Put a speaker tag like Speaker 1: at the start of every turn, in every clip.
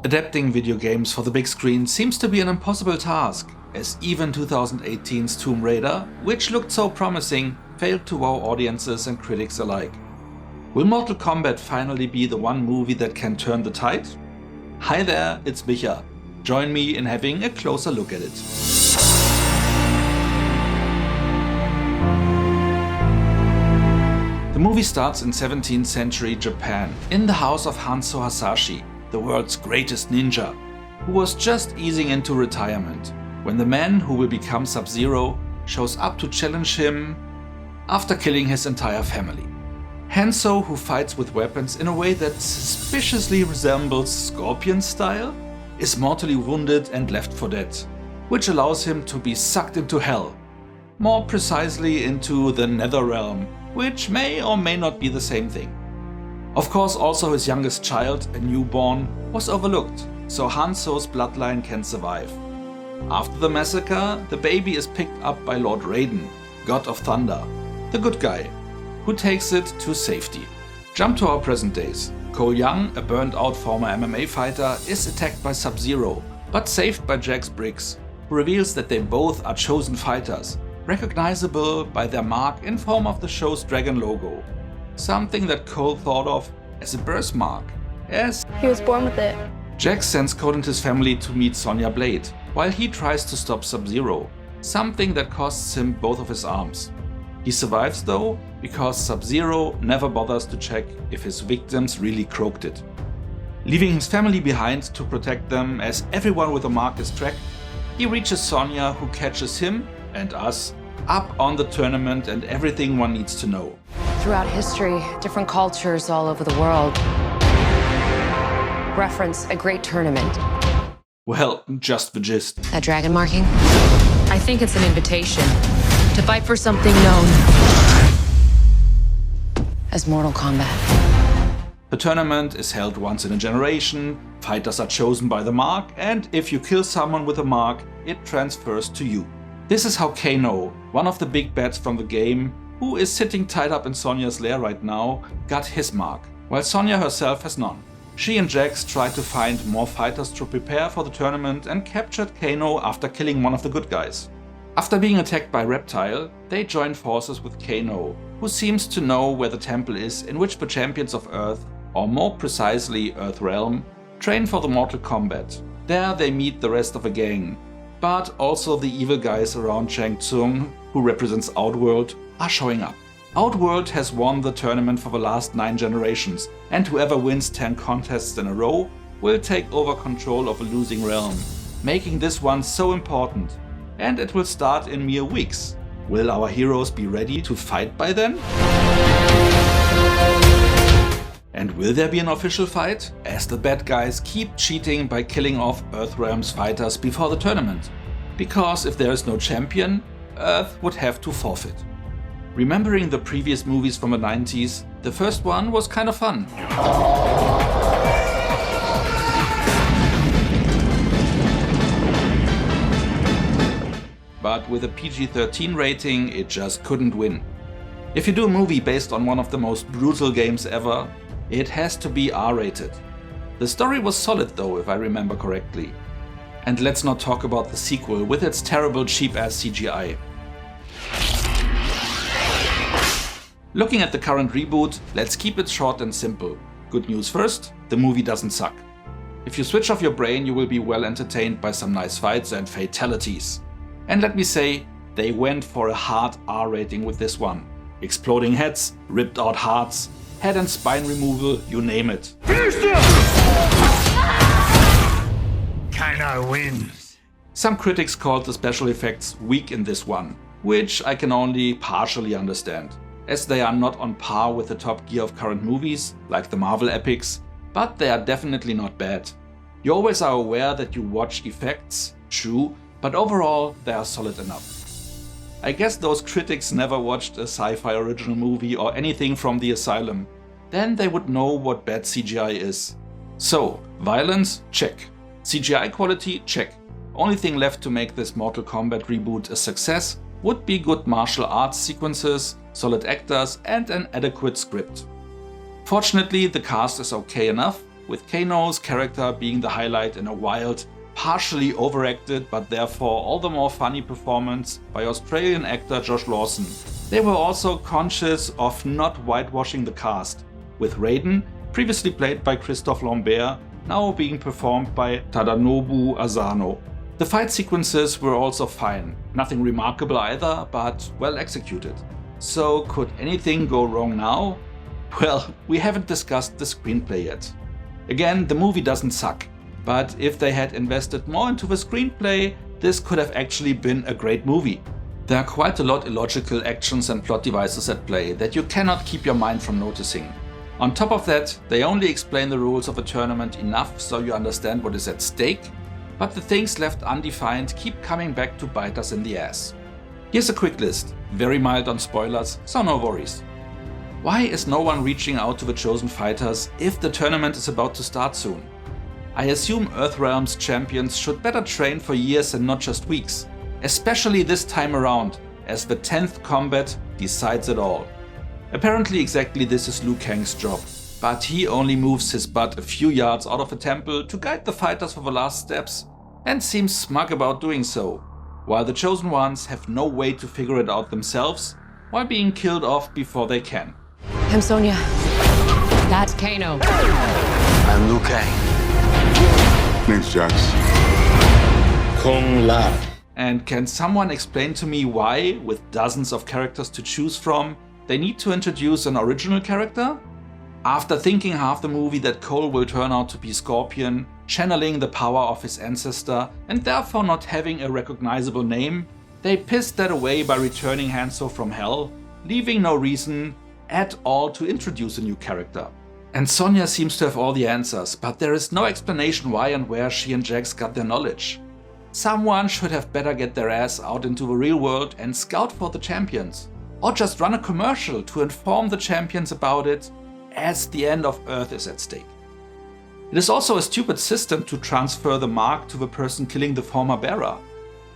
Speaker 1: Adapting video games for the big screen seems to be an impossible task, as even 2018's Tomb Raider, which looked so promising, failed to wow audiences and critics alike. Will Mortal Kombat finally be the one movie that can turn the tide? Hi there, it's Micha. Join me in having a closer look at it. The movie starts in 17th century Japan, in the house of Hanzo Hasashi, the world's greatest ninja, who was just easing into retirement, when the man who will become Sub-Zero shows up to challenge him after killing his entire family. Hanzo, who fights with weapons in a way that suspiciously resembles Scorpion style, is mortally wounded and left for dead, which allows him to be sucked into hell, more precisely into the Nether Realm, which may or may not be the same thing. Of course, also his youngest child, a newborn, was overlooked, so Hanzo's bloodline can survive. After the massacre, the baby is picked up by Lord Raiden, God of Thunder, the good guy, who takes it to safety. Jump to our present days. Cole Young, a burnt-out former MMA fighter, is attacked by Sub-Zero, but saved by Jax Briggs, who reveals that they both are chosen fighters, recognizable by their mark in form of the show's dragon logo. Something that Cole thought of as a birthmark, as
Speaker 2: he was born with it.
Speaker 1: Jax sends Cole and his family to meet Sonya Blade, while he tries to stop Sub-Zero, something that costs him both of his arms. He survives though, because Sub-Zero never bothers to check if his victims really croaked it. Leaving his family behind to protect them as everyone with a mark is tracked, he reaches Sonya, who catches him and us up on the tournament and everything one needs to know.
Speaker 3: Throughout history, different cultures all over the world reference a great tournament.
Speaker 1: Well, just the gist.
Speaker 3: That dragon marking? I think it's an invitation to fight for something known as Mortal Kombat.
Speaker 1: The tournament is held once in a generation, fighters are chosen by the mark, and if you kill someone with a mark, it transfers to you. This is how Kano, one of the big bats from the game, who is sitting tied up in Sonya's lair right now, got his mark, while Sonya herself has none. She and Jax tried to find more fighters to prepare for the tournament and captured Kano after killing one of the good guys. After being attacked by Reptile, they join forces with Kano, who seems to know where the temple is in which the champions of Earth, or more precisely Earthrealm, train for the Mortal Kombat. There they meet the rest of the gang, but also the evil guys around Tsung, who represents Outworld, are showing up. Outworld has won the tournament for the last 9 generations, and whoever wins 10 contests in a row will take over control of a losing realm, making this one so important. And it will start in mere weeks. Will our heroes be ready to fight by then? And will there be an official fight, as the bad guys keep cheating by killing off Earthrealm's fighters before the tournament? Because if there is no champion, Earth would have to forfeit. Remembering the previous movies from the 90s, the first one was kind of fun. But with a PG-13 rating, it just couldn't win. If you do a movie based on one of the most brutal games ever, it has to be R-rated. The story was solid though, if I remember correctly. And let's not talk about the sequel with its terrible cheap-ass CGI. Looking at the current reboot, let's keep it short and simple. Good news first, the movie doesn't suck. If you switch off your brain, you will be well entertained by some nice fights and fatalities. And let me say, they went for a hard R rating with this one. Exploding heads, ripped out hearts, head and spine removal, you name it.
Speaker 4: Kano wins.
Speaker 1: Some critics called the special effects weak in this one, which I can only partially understand, as they are not on par with the top gear of current movies, like the Marvel epics, but they are definitely not bad. You always are aware that you watch effects, true, but overall they are solid enough. I guess those critics never watched a sci-fi original movie or anything from the Asylum. Then they would know what bad CGI is. So, violence? Check. CGI quality? Check. Only thing left to make this Mortal Kombat reboot a success would be good martial arts sequences, solid actors and an adequate script. Fortunately, the cast is okay enough, with Kano's character being the highlight in a wild, partially overacted but therefore all the more funny performance by Australian actor Josh Lawson. They were also conscious of not whitewashing the cast, with Raiden, previously played by Christophe Lambert, now being performed by Tadanobu Asano. The fight sequences were also fine, nothing remarkable either, but well executed. So could anything go wrong now? Well, we haven't discussed the screenplay yet. Again, the movie doesn't suck, but if they had invested more into the screenplay, this could have actually been a great movie. There are quite a lot illogical actions and plot devices at play that you cannot keep your mind from noticing. On top of that, they only explain the rules of a tournament enough so you understand what is at stake, but the things left undefined keep coming back to bite us in the ass. Here's a quick list, very mild on spoilers, so no worries. Why is no one reaching out to the chosen fighters if the tournament is about to start soon? I assume Earthrealm's champions should better train for years and not just weeks, especially this time around, as the 10th combat decides it all. Apparently exactly this is Liu Kang's job, but he only moves his butt a few yards out of a temple to guide the fighters for the last steps, and seems smug about doing so, while the chosen ones have no way to figure it out themselves, while being killed off before they can.
Speaker 3: I'm Sonya. That's Kano.
Speaker 2: I'm Liu Kang.
Speaker 4: Name's Jax.
Speaker 2: Kung Lao.
Speaker 1: And can someone explain to me why, with dozens of characters to choose from, they need to introduce an original character? After thinking half the movie that Cole will turn out to be Scorpion, channeling the power of his ancestor and therefore not having a recognizable name, they pissed that away by returning Hanzo from hell, leaving no reason at all to introduce a new character. And Sonya seems to have all the answers, but there is no explanation why and where she and Jax got their knowledge. Someone should have better get their ass out into the real world and scout for the champions. Or just run a commercial to inform the champions about it, as the end of Earth is at stake. It is also a stupid system to transfer the mark to the person killing the former bearer.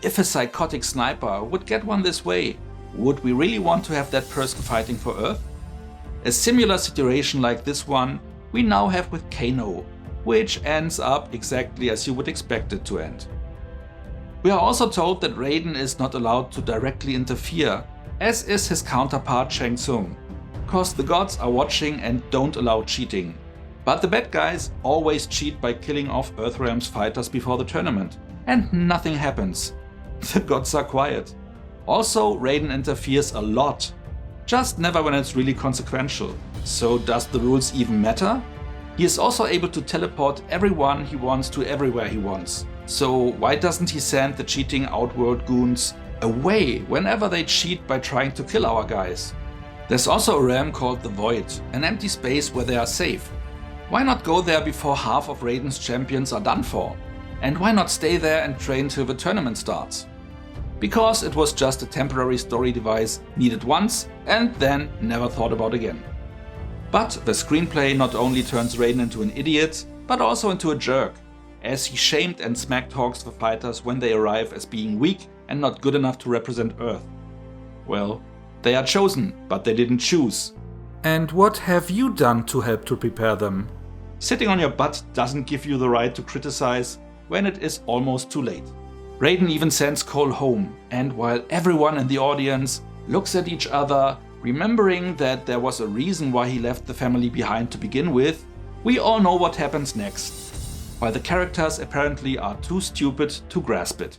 Speaker 1: If a psychotic sniper would get one this way, would we really want to have that person fighting for Earth? A similar situation like this one we now have with Kano, which ends up exactly as you would expect it to end. We are also told that Raiden is not allowed to directly interfere, as is his counterpart Tsung, cause the gods are watching and don't allow cheating. But the bad guys always cheat by killing off Earthrealm's fighters before the tournament, and nothing happens. The gods are quiet. Also, Raiden interferes a lot, just never when it's really consequential. So does the rules even matter? He is also able to teleport everyone he wants to everywhere he wants. So why doesn't he send the cheating Outworld goons away whenever they cheat by trying to kill our guys? There's also a realm called the Void, an empty space where they are safe. Why not go there before half of Raiden's champions are done for? And why not stay there and train till the tournament starts? Because it was just a temporary story device needed once and then never thought about again. But the screenplay not only turns Raiden into an idiot, but also into a jerk, as he shamed and smack-talks the fighters when they arrive as being weak and not good enough to represent Earth. Well, they are chosen, but they didn't choose. And what have you done to help to prepare them? Sitting on your butt doesn't give you the right to criticize when it is almost too late. Raiden even sends Cole home, and while everyone in the audience looks at each other, remembering that there was a reason why he left the family behind to begin with, we all know what happens next, while the characters apparently are too stupid to grasp it.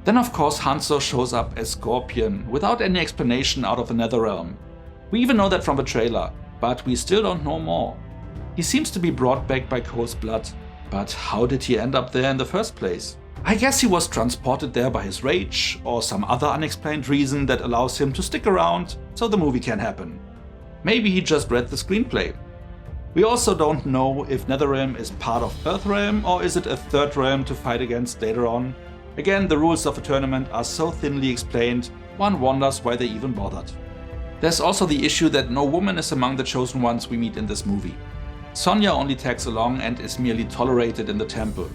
Speaker 1: Then of course Hanzo shows up as Scorpion without any explanation out of the Netherrealm. We even know that from the trailer, but we still don't know more. He seems to be brought back by Cole's blood, but how did he end up there in the first place? I guess he was transported there by his rage, or some other unexplained reason that allows him to stick around so the movie can happen. Maybe he just read the screenplay. We also don't know if Netherrealm is part of Earthrealm or is it a third realm to fight against later on. Again, the rules of a tournament are so thinly explained, one wonders why they even bothered. There's also the issue that no woman is among the chosen ones we meet in this movie. Sonya only tags along and is merely tolerated in the temple.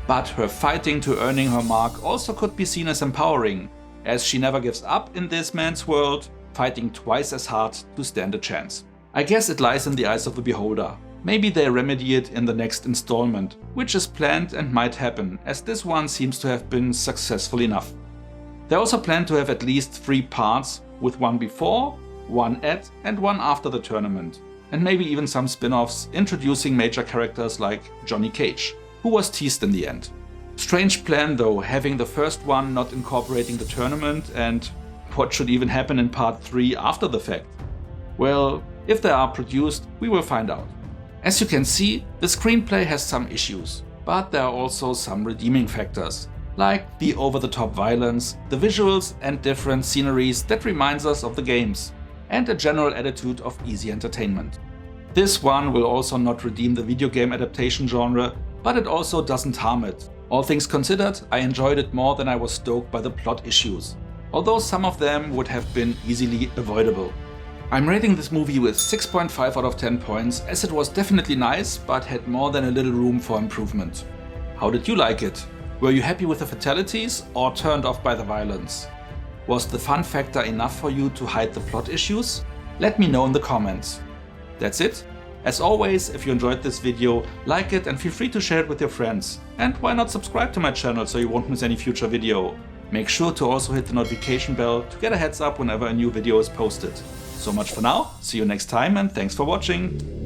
Speaker 1: But her fighting to earning her mark also could be seen as empowering, as she never gives up in this man's world, fighting twice as hard to stand a chance. I guess it lies in the eyes of the beholder. Maybe they remedy it in the next installment, which is planned and might happen, as this one seems to have been successful enough. They also plan to have at least 3 parts, with one before, one at and one after the tournament, and maybe even some spin-offs introducing major characters like Johnny Cage, who was teased in the end. Strange plan though, having the first one not incorporating the tournament, and what should even happen in part 3 after the fact? Well, if they are produced, we will find out. As you can see, the screenplay has some issues, but there are also some redeeming factors, like the over-the-top violence, the visuals and different sceneries that reminds us of the games, and a general attitude of easy entertainment. This one will also not redeem the video game adaptation genre, but it also doesn't harm it. All things considered, I enjoyed it more than I was stoked by the plot issues, although some of them would have been easily avoidable. I'm rating this movie with 6.5 out of 10 points, as it was definitely nice, but had more than a little room for improvement. How did you like it? Were you happy with the fatalities or turned off by the violence? Was the fun factor enough for you to hide the plot issues? Let me know in the comments. That's it. As always, if you enjoyed this video, like it and feel free to share it with your friends. And why not subscribe to my channel so you won't miss any future video. Make sure to also hit the notification bell to get a heads up whenever a new video is posted. So much for now, see you next time and thanks for watching!